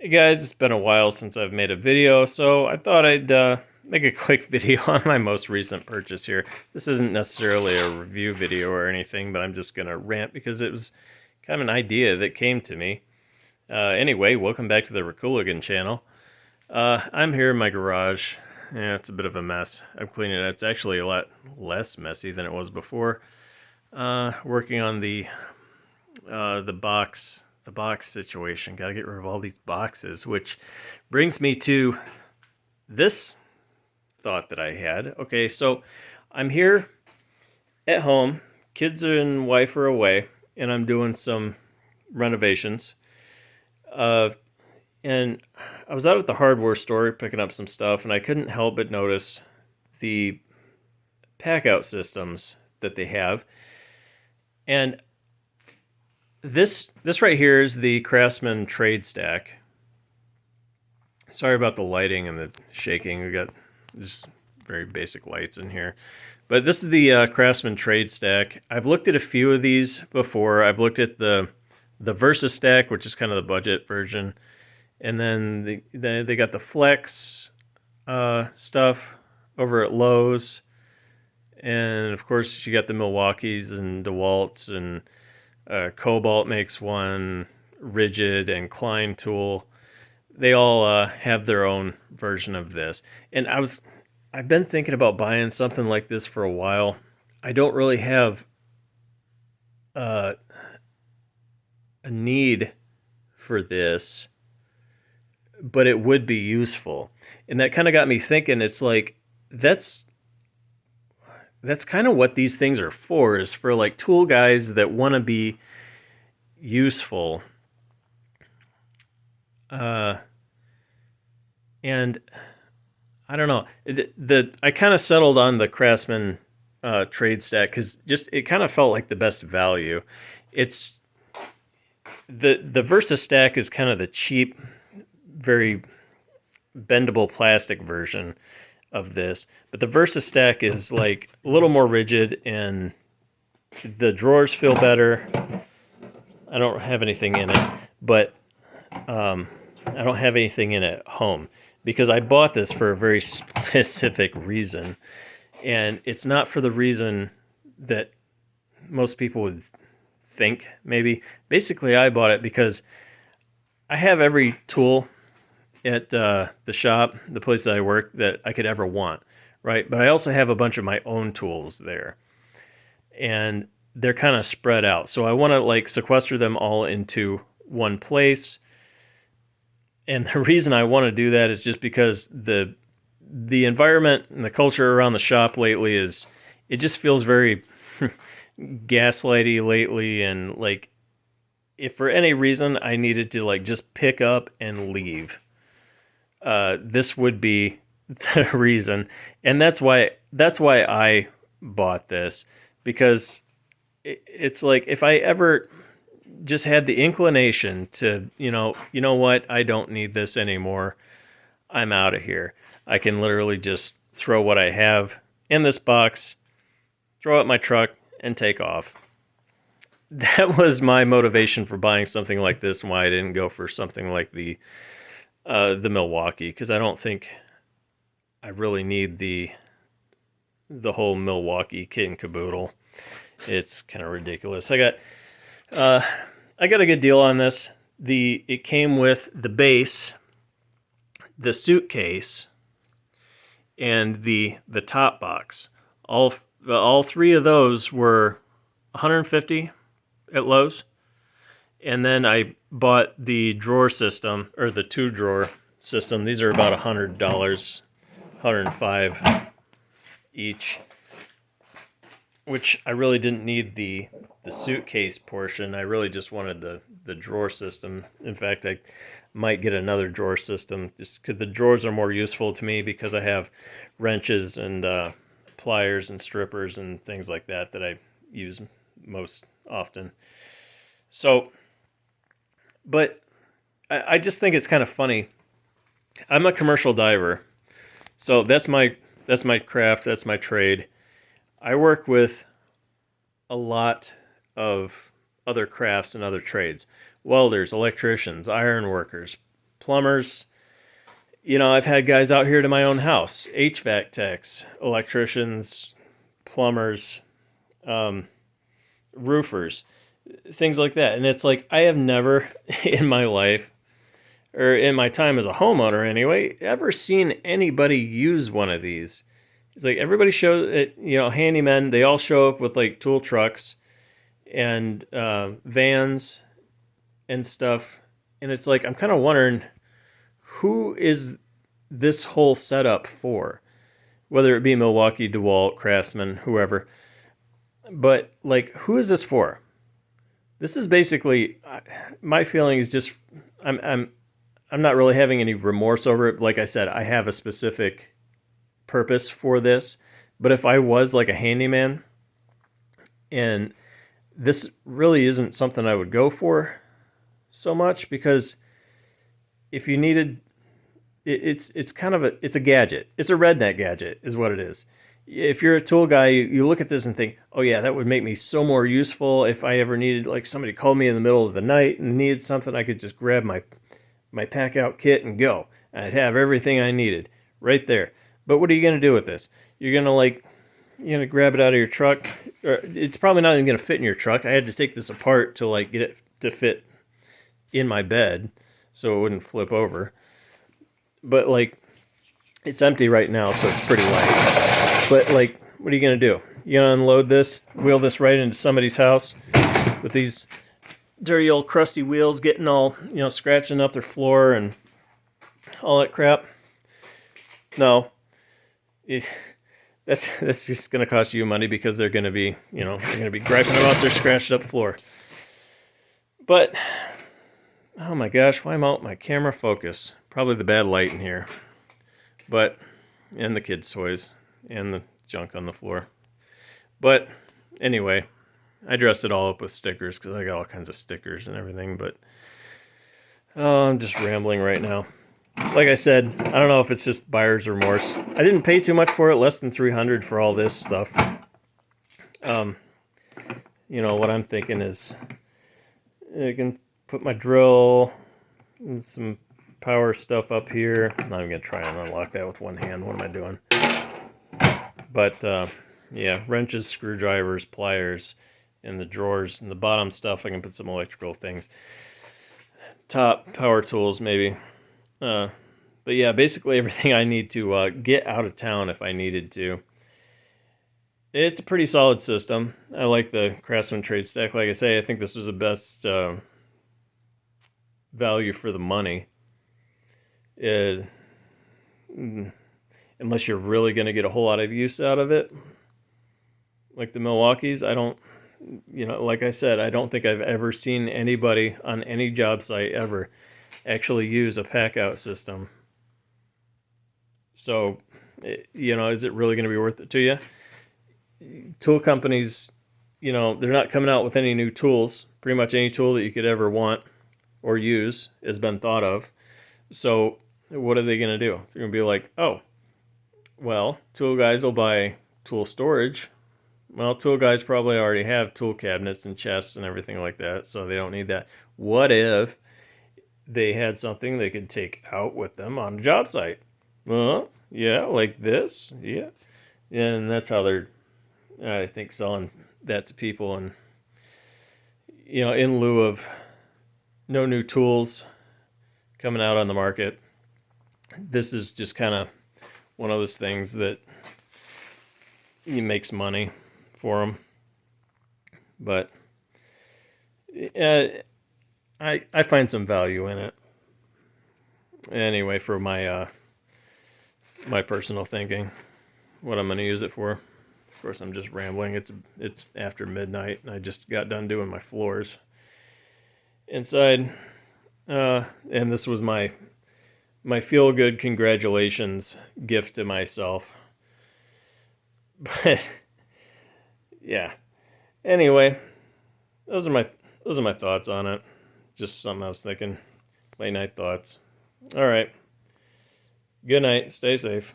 Hey guys, it's been a while since I've made a video, so I thought I'd make a quick video on my most recent purchase here. This isn't necessarily a review video or anything, but I'm just going to rant because it was kind of an idea that came to me. Anyway, welcome back to the Rakuligan channel. I'm here in my garage. Yeah, it's a bit of a mess. I'm cleaning it. It's actually a lot less messy than it was before. Working on the box situation. Got to get rid of all these boxes, which brings me to this thought that I had. Okay, so I'm here at home. Kids and wife are away, and I'm doing some renovations. Uh, and I was out at the hardware store picking up some stuff, and I couldn't help but notice the pack out systems that they have. And this right here is the Craftsman Trade Stack. Sorry about the lighting and the shaking. We got just very basic lights in here. But this is the Craftsman Trade Stack. I've looked at a few of these before. I've looked at the Versa Stack, which is kind of the budget version. And then they got the Flex stuff over at Lowe's. And of course, you got the Milwaukees and DeWalt's, and Cobalt makes one, Rigid and Klein Tool. They all have their own version of this. And I've been thinking about buying something like this for a while. I don't really have uh, a need for this, but it would be useful. And that kind of got me thinking. It's like that's kind of what these things are for, is for like tool guys that want to be useful. Uh, and I don't know. I kind of settled on the Craftsman Trade Stack because just it kind of felt like the best value. It's the Versa Stack is kind of the cheap, very bendable plastic version of this, but the Versa Stack is like a little more rigid, and the drawers feel better. I don't have anything in it, but I don't have anything in it at home because I bought this for a very specific reason, and it's not for the reason that most people would think. Maybe basically, I bought it because I have every tool at the shop, the place that I work, that I could ever want, right? But I also have a bunch of my own tools there, and they're kind of spread out. So I want to like sequester them all into one place. And the reason I want to do that is just because the environment and the culture around the shop lately it just feels very gaslighty lately, and like if for any reason I needed to like just pick up and leave, this would be the reason. And that's why I bought this, because it's like if I ever just had the inclination to, you know what, I don't need this anymore, I'm out of here. I can literally just throw what I have in this box, throw it in my truck, and take off. That was my motivation for buying something like this, and why I didn't go for something like the Milwaukee, because I don't think I really need the whole Milwaukee kit and caboodle. It's kind of ridiculous. Uh, I got a good deal on this. It came with the base, the suitcase, and the top box. All three of those were 150 at Lowe's. And then I bought the drawer system, or the 2-drawer system. These are about $100, 105 each, which I really didn't need the suitcase portion. I really just wanted the drawer system. In fact, I might get another drawer system just because the drawers are more useful to me, because I have wrenches and pliers and strippers and things like that I use most often. So, but I just think it's kind of funny. I'm a commercial diver, so that's my craft, that's my trade. I work with a lot of other crafts and other trades: welders, electricians, iron workers, plumbers. I've had guys out here to my own house, HVAC techs, electricians, plumbers, um, roofers, things like that. And it's like, I have never in my life, or in my time as a homeowner anyway, ever seen anybody use one of these. It's like everybody shows it, handymen, they all show up with like tool trucks and vans and stuff. And it's like, I'm kind of wondering, who is this whole setup for? Whether it be Milwaukee, DeWalt, Craftsman, whoever. But like, who is this for? This is basically, my feeling is just, I'm not really having any remorse over it. Like I said, I have a specific purpose for this. But if I was like a handyman, and this really isn't something I would go for so much, because if you needed, it's kind of it's a gadget. It's a redneck gadget is what it is. If you're a tool guy, you look at this and think, oh yeah, that would make me so more useful if I ever needed, like somebody called me in the middle of the night and needed something, I could just grab my pack out kit and go. I'd have everything I needed right there. But what are you going to do with this? You're going to grab it out of your truck. Or it's probably not even going to fit in your truck. I had to take this apart to like get it to fit in my bed so it wouldn't flip over. But like, it's empty right now, so it's pretty light. But like, what are you going to do? You going to unload this, wheel this right into somebody's house with these dirty old crusty wheels getting all, scratching up their floor and all that crap? No. That's just going to cost you money, because they're going to be, they're going to be griping about their scratched up floor. But, oh my gosh, why mount my camera focus? Probably the bad light in here. But, and the kids' toys, and the junk on the floor. But, anyway, I dressed it all up with stickers, because I got all kinds of stickers and everything, but I'm just rambling right now. Like I said, I don't know if it's just buyer's remorse. I didn't pay too much for it, less than $300 for all this stuff. What I'm thinking is I can put my drill and some power stuff up here. I'm not even going to try and unlock that with one hand. What am I doing? But, yeah, wrenches, screwdrivers, pliers, and the drawers and the bottom stuff. I can put some electrical things. Top, power tools, maybe. But yeah, basically everything I need to get out of town if I needed to. It's a pretty solid system. I like the Craftsman Trade Stack. Like I say, I think this was the best value for the money. Unless you're really going to get a whole lot of use out of it. Like the Milwaukee's, I don't, like I said, I don't think I've ever seen anybody on any job site ever actually use a pack out system. So, is it really going to be worth it to you? Tool companies, they're not coming out with any new tools. Pretty much any tool that you could ever want or use has been thought of. So what are they going to do? They're going to be like, oh, well, tool guys will buy tool storage. Well, tool guys probably already have tool cabinets and chests and everything like that, so they don't need that. What if they had something they could take out with them on a job site? Well, yeah, like this, yeah. And that's how they're, I think, selling that to people. And, in lieu of no new tools coming out on the market, this is just kind of one of those things that makes money for them. But I find some value in it. Anyway, for my my personal thinking, what I'm going to use it for. Of course, I'm just rambling. It's after midnight, and I just got done doing my floors inside. And this was my feel-good congratulations gift to myself. But yeah. Anyway, those are my thoughts on it. Just something I was thinking. Late night thoughts. All right. Good night. Stay safe.